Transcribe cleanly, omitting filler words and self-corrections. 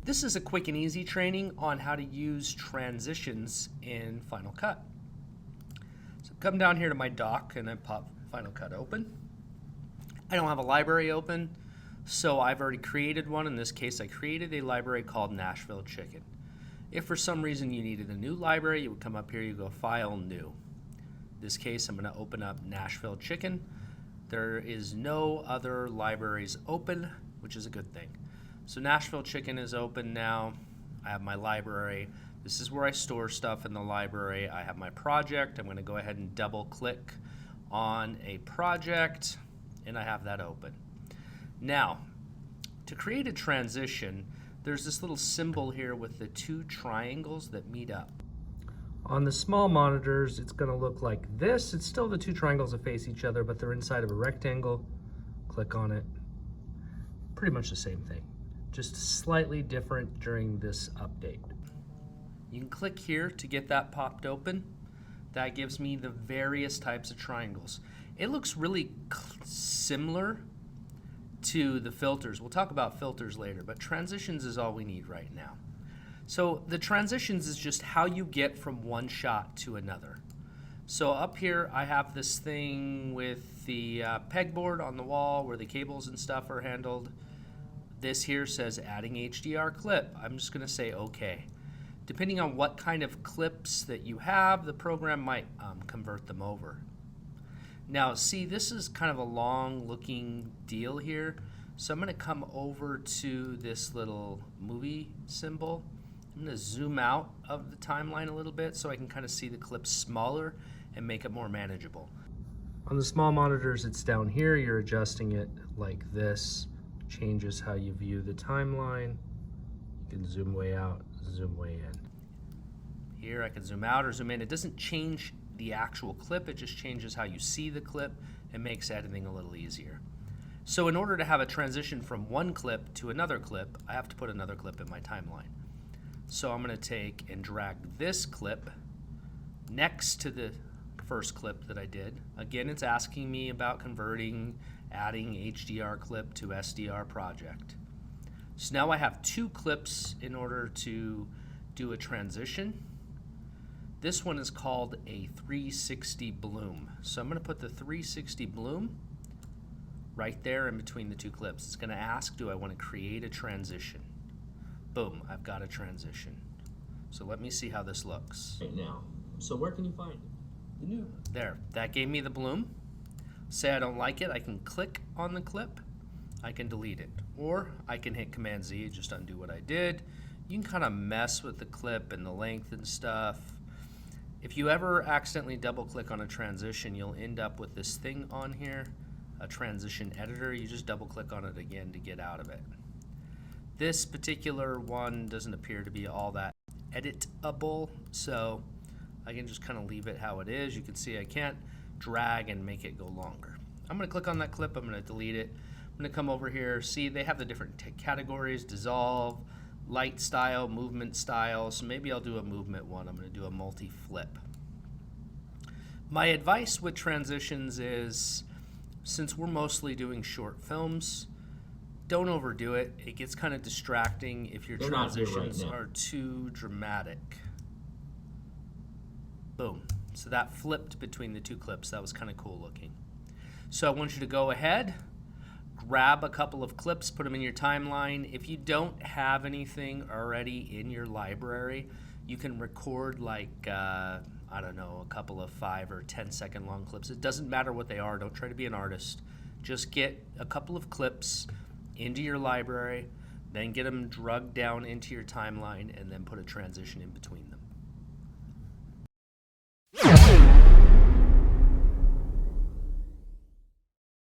This is a quick and easy training on how to use transitions in Final Cut. So come down here to my dock and I pop Final Cut open. I don't have a library open, so I've already created one. In this case, I created a library called Nashville Chicken. If for some reason you needed a new library, you would come up here, you go File, New. In this case, I'm going to open up Nashville Chicken. There is no other libraries open, which is a good thing. So Nashville Chicken is open now. I have my library. This is where I store stuff in the library. I have my project. I'm going to go ahead and double click on a project, and I have that open. Now, to create a transition, there's this little symbol here with the two triangles that meet up. On the small monitors, it's going to look like this. It's still the two triangles that face each other, but they're inside of a rectangle. Click on it. Pretty much the same thing, just slightly different during this update. You can click here to get that popped open. That gives me the various types of triangles. It looks really similar to the filters. We'll talk about filters later, but transitions is all we need right now. So the transitions is just how you get from one shot to another. So up here I have this thing with the pegboard on the wall where the cables and stuff are handled. This here says adding HDR clip. I'm just going to say OK. Depending on what kind of clips that you have, the program might convert them over. Now see, this is kind of a long looking deal here. So I'm going to come over to this little movie symbol. I'm going to zoom out of the timeline a little bit so I can kind of see the clips smaller and make it more manageable. On the small monitors, it's down here. You're adjusting it like this. Changes how you view the timeline. You can zoom way out, zoom way in. Here I can zoom out or zoom in. It doesn't change the actual clip, it just changes how you see the clip and makes editing a little easier. So in order to have a transition from one clip to another clip, I have to put another clip in my timeline. So I'm going to take and drag this clip next to the first clip that I did. Again, it's asking me about converting, adding HDR clip to SDR project. So now I have two clips in order to do a transition. This one is called a 360 bloom. So I'm going to put the 360 bloom right there in between the two clips. It's going to ask, do I want to create a transition? Boom, I've got a transition. So let me see how this looks. Right now. So where can you find it? The new. There, that gave me the bloom. Say I don't like it, I can click on the clip, I can delete it. Or I can hit Command Z, just undo what I did. You can kind of mess with the clip and the length and stuff. If you ever accidentally double click on a transition, you'll end up with this thing on here, a transition editor. You just double click on it again to get out of it. This particular one doesn't appear to be all that editable, so I can just kind of leave it how it is. You can see I can't drag and make it go longer. I'm going to click on that clip, I'm going to delete it. I'm going to come over here, see they have the different categories, dissolve, light style, movement style, so maybe I'll do a movement one. I'm going to do a multi-flip. My advice with transitions is, since we're mostly doing short films, don't overdo it. It gets kind of distracting if your transitions are too dramatic. Boom. So that flipped between the two clips. That was kind of cool looking. So I want you to go ahead, grab a couple of clips, put them in your timeline. If you don't have anything already in your library, you can record like, I don't know, a couple of 5 or 10 second long clips. It doesn't matter what they are. Don't try to be an artist. Just get a couple of clips into your library, then get them drugged down into your timeline, and then put a transition in between them.